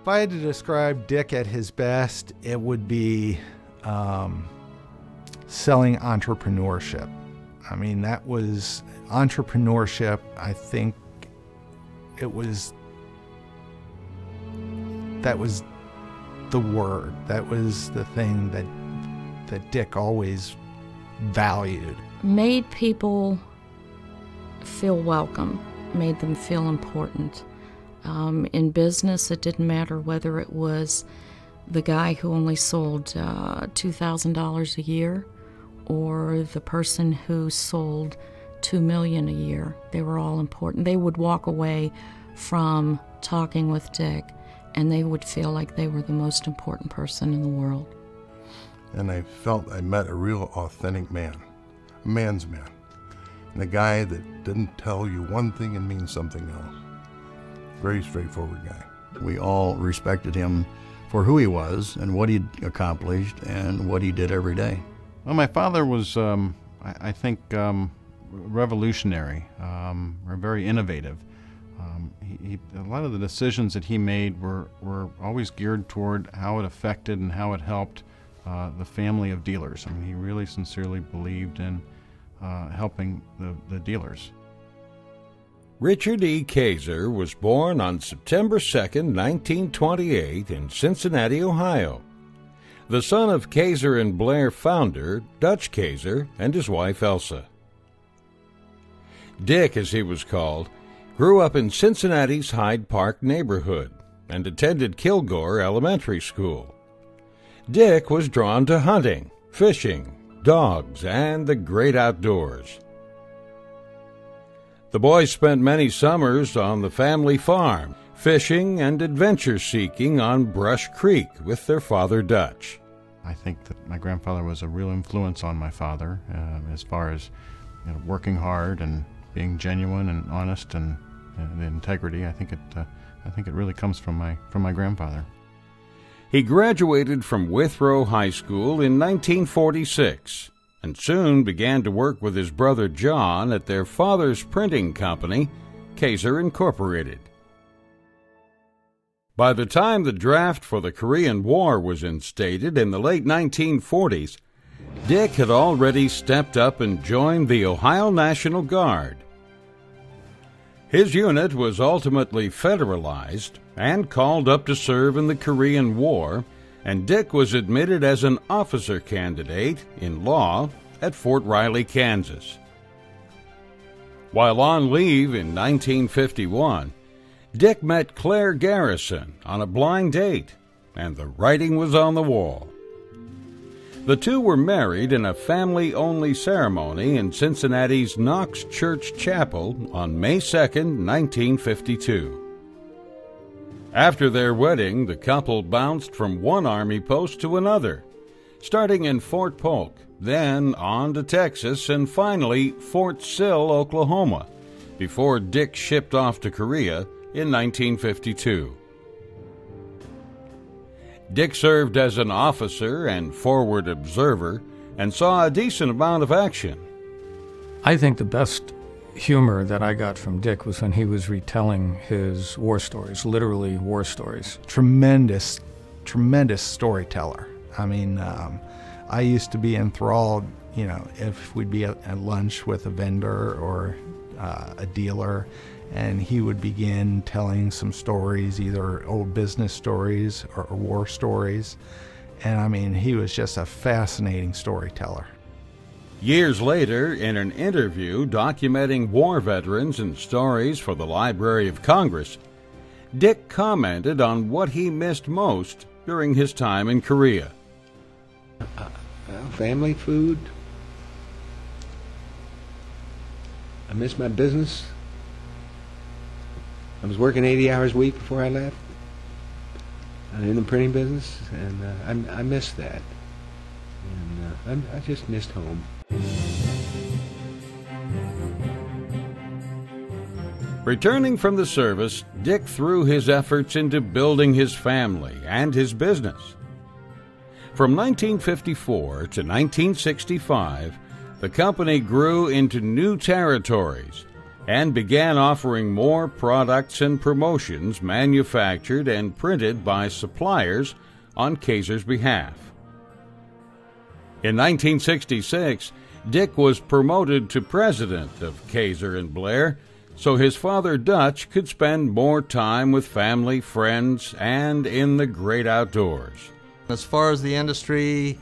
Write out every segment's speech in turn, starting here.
If I had to describe Dick at his best, it would be selling entrepreneurship. I mean, that was entrepreneurship. I think that was the word. That was the thing that Dick always valued. Made people feel welcome, made them feel important. In business, it didn't matter whether it was the guy who only sold $2,000 a year or the person who sold $2 million a year. They were all important. They would walk away from talking with Dick, and they would feel like they were the most important person in the world. And I felt I met a real authentic man, a man's man, and a guy that didn't tell you one thing and mean something else. Very straightforward guy. We all respected him for who he was and what he'd accomplished and what he did every day. Well, my father was, I think, revolutionary, or very innovative. A lot of the decisions that he made were always geared toward how it affected and how it helped the family of dealers. I mean, he really sincerely believed in helping the dealers. Richard E. Kaeser was born on September 2nd, 1928 in Cincinnati, Ohio. The son of Kaeser and Blair founder, Dutch Kaeser, and his wife Elsa. Dick, as he was called, grew up in Cincinnati's Hyde Park neighborhood and attended Kilgore Elementary School. Dick was drawn to hunting, fishing, dogs, and the great outdoors. The boys spent many summers on the family farm, fishing and adventure-seeking on Brush Creek with their father Dutch. I think that my grandfather was a real influence on my father as far as working hard and being genuine and honest and integrity. I think it really comes from my grandfather. He graduated from Withrow High School in 1946 and soon began to work with his brother John at their father's printing company, Kaser Incorporated. By the time the draft for the Korean War was instated in the late 1940s, Dick had already stepped up and joined the Ohio National Guard. His unit was ultimately federalized and called up to serve in the Korean War, and Dick was admitted as an officer candidate in law at Fort Riley, Kansas. While on leave in 1951, Dick met Claire Garrison on a blind date, and the writing was on the wall. The two were married in a family-only ceremony in Cincinnati's Knox Church Chapel on May 2, 1952. After their wedding, the couple bounced from one Army post to another, starting in Fort Polk, then on to Texas, and finally Fort Sill, Oklahoma, before Dick shipped off to Korea in 1952. Dick served as an officer and forward observer and saw a decent amount of action. I think the best humor that I got from Dick was when he was retelling his war stories, literally war stories. Tremendous storyteller. I mean, I used to be enthralled, if we'd be at lunch with a vendor or a dealer, and he would begin telling some stories, either old business stories or war stories. And I mean, he was just a fascinating storyteller. Years later, in an interview documenting war veterans and stories for the Library of Congress, Dick commented on what he missed most during his time in Korea. Family, food. I miss my business. I was working 80 hours a week before I left in the printing business, and I missed that. And I just missed home. Returning from the service, Dick threw his efforts into building his family and his business. From 1954 to 1965, the company grew into new territories, and began offering more products and promotions manufactured and printed by suppliers on Kaeser's behalf. In 1966, Dick was promoted to president of Kaeser and Blair, so his father Dutch could spend more time with family, friends, and in the great outdoors. As far as the industry,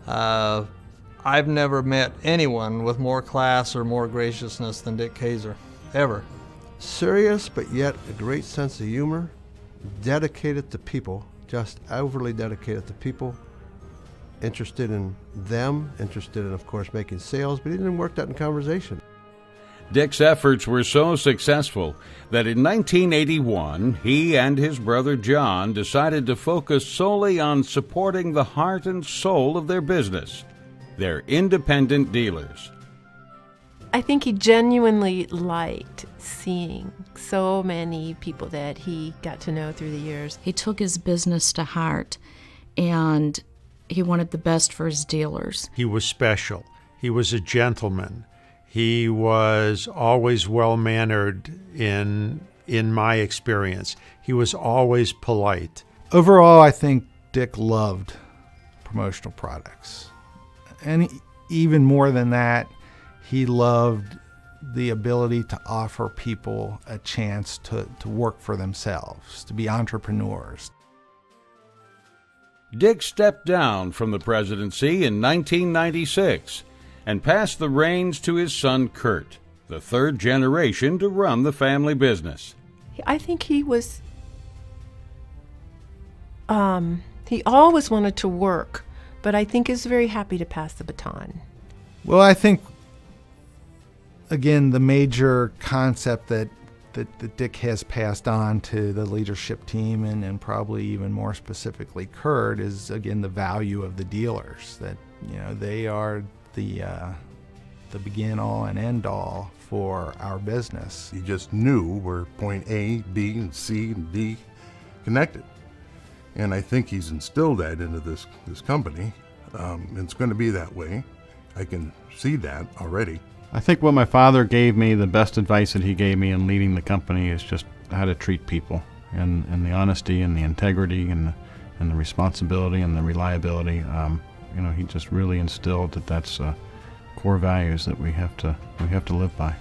I've never met anyone with more class or more graciousness than Dick Kaeser, ever. Serious, but yet a great sense of humor, dedicated to people, just overly dedicated to people, interested in them, interested in, of course, making sales, but he didn't work that in conversation. Dick's efforts were so successful that in 1981, he and his brother John decided to focus solely on supporting the heart and soul of their business, their independent dealers. I think he genuinely liked seeing so many people that he got to know through the years. He took his business to heart, and he wanted the best for his dealers. He was special. He was a gentleman. He was always well-mannered in my experience. He was always polite. Overall, I think Dick loved promotional products. And even more than that, he loved the ability to offer people a chance to work for themselves, to be entrepreneurs. Dick stepped down from the presidency in 1996 and passed the reins to his son Kurt, the third generation to run the family business. I think he was, he always wanted to work, but I think is very happy to pass the baton. Well, I think, again, the major concept that Dick has passed on to the leadership team, and probably even more specifically Kurt, is, again, the value of the dealers. That, you know, they are the begin all and end all for our business. He just knew where point A, B, and C, and D connected. And I think he's instilled that into this company. It's going to be that way. I can see that already. I think what my father gave me, the best advice that he gave me in leading the company, is just how to treat people, and the honesty and the integrity and the responsibility and the reliability. You know, he just really instilled that that's core values that we have to live by.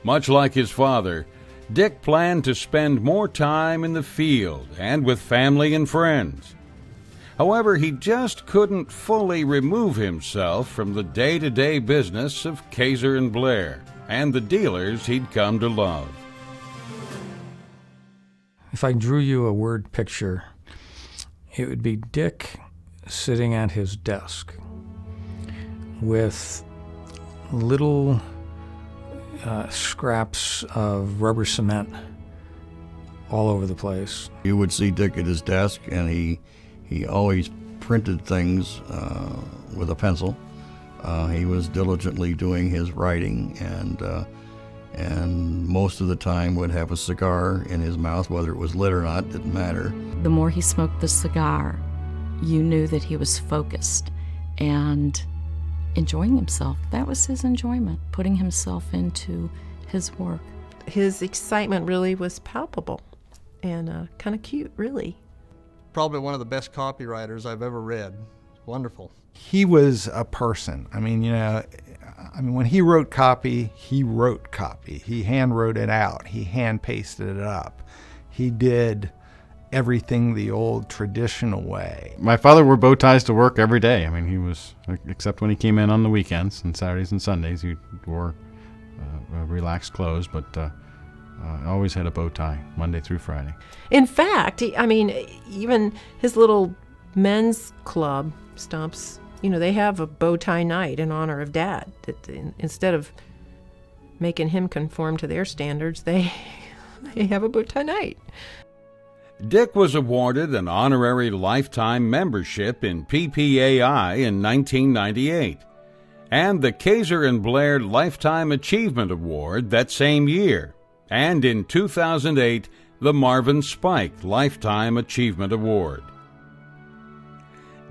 Much like his father, Dick planned to spend more time in the field and with family and friends. However, he just couldn't fully remove himself from the day-to-day business of Kaeser and Blair and the dealers he'd come to love. If I drew you a word picture, it would be Dick sitting at his desk with little scraps of rubber cement all over the place. You would see Dick at his desk, and he always printed things with a pencil. He was diligently doing his writing, and most of the time would have a cigar in his mouth, whether it was lit or not, didn't matter. The more he smoked the cigar, you knew that he was focused and enjoying himself. That was his enjoyment, putting himself into his work. His excitement really was palpable and kind of cute, really. Probably one of the best copywriters I've ever read. Wonderful. He was a person. I mean, you know, when he wrote copy, he wrote copy. He hand wrote it out. He hand pasted it up. He did everything the old traditional way. My father wore bow ties to work every day. I mean, he was, except when he came in on the weekends and Saturdays and Sundays, he wore relaxed clothes, but always had a bow tie Monday through Friday. In fact, even his little men's club, Stumps, they have a bow tie night in honor of Dad. Instead of making him conform to their standards, they have a bow tie night. Dick was awarded an honorary lifetime membership in PPAI in 1998 and the Kaeser and Blair Lifetime Achievement Award that same year, and in 2008 the Marvin Spike Lifetime Achievement Award.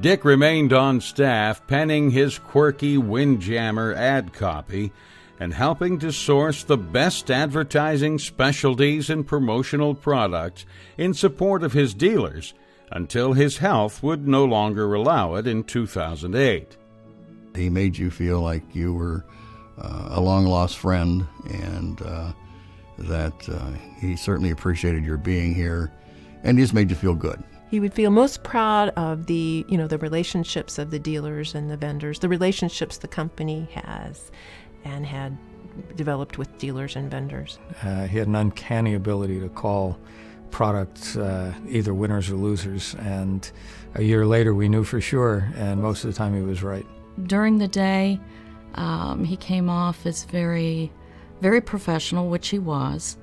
Dick remained on staff penning his quirky windjammer ad copy and helping to source the best advertising specialties and promotional products in support of his dealers until his health would no longer allow it in 2008. He made you feel like you were a long-lost friend, and that he certainly appreciated your being here, and he just made you feel good. He would feel most proud of the relationships of the dealers and the vendors, the relationships the company has and had developed with dealers and vendors. He had an uncanny ability to call products either winners or losers, and a year later we knew for sure, and most of the time he was right. During the day, he came off as very, very professional, which he was,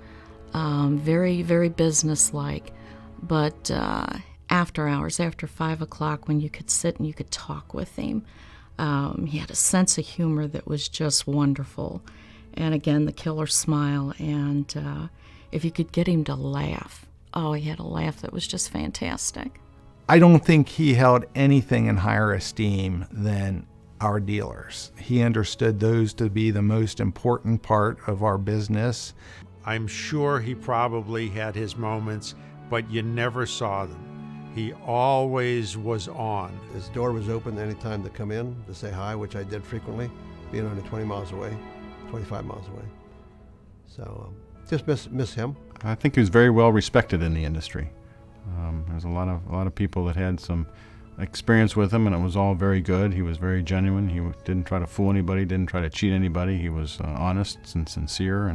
very, very businesslike, but after hours, after 5 o'clock, when you could sit and you could talk with him, he had a sense of humor that was just wonderful. And again, the killer smile, and if you could get him to laugh, oh, he had a laugh that was just fantastic. I don't think he held anything in higher esteem than our dealers. He understood those to be the most important part of our business. I'm sure he probably had his moments, but you never saw them. He always was on. His door was open any time to come in to say hi, which I did frequently, being only 20 miles away, 25 miles away. So just miss him. I think he was very well respected in the industry. There's a lot of people that had some experience with him, and it was all very good. He was very genuine. He didn't try to fool anybody, didn't try to cheat anybody. He was honest and sincere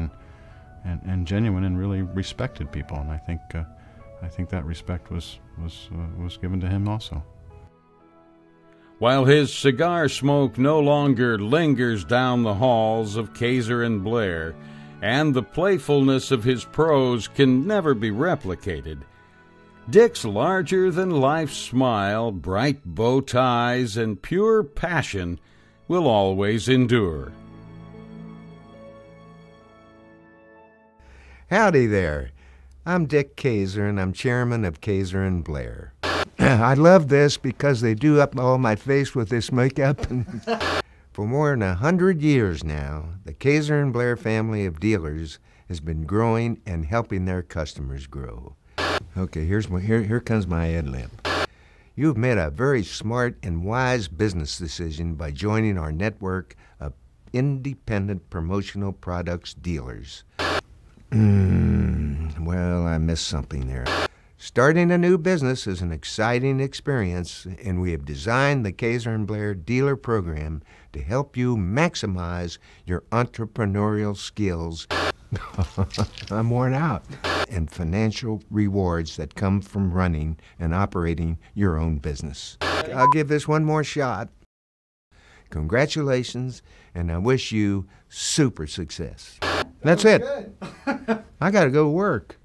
and genuine, and really respected people. And I think that respect was given to him also. While his cigar smoke no longer lingers down the halls of Kaeser and Blair, and the playfulness of his prose can never be replicated, Dick's larger-than-life smile, bright bow ties, and pure passion will always endure. Howdy there. I'm Dick Kaeser, and I'm chairman of Kaeser and Blair. I love this because they do up all my face with this makeup. For more than 100 years now, the Kaeser and Blair family of dealers has been growing and helping their customers grow. Okay, here comes my ad lib. You've made a very smart and wise business decision by joining our network of independent promotional products dealers. Well, I missed something there. Starting a new business is an exciting experience, and we have designed the Kaeser and Blair dealer program to help you maximize your entrepreneurial skills. I'm worn out. And financial rewards that come from running and operating your own business. I'll give this one more shot. Congratulations, and I wish you super success. That's it. I gotta go to work.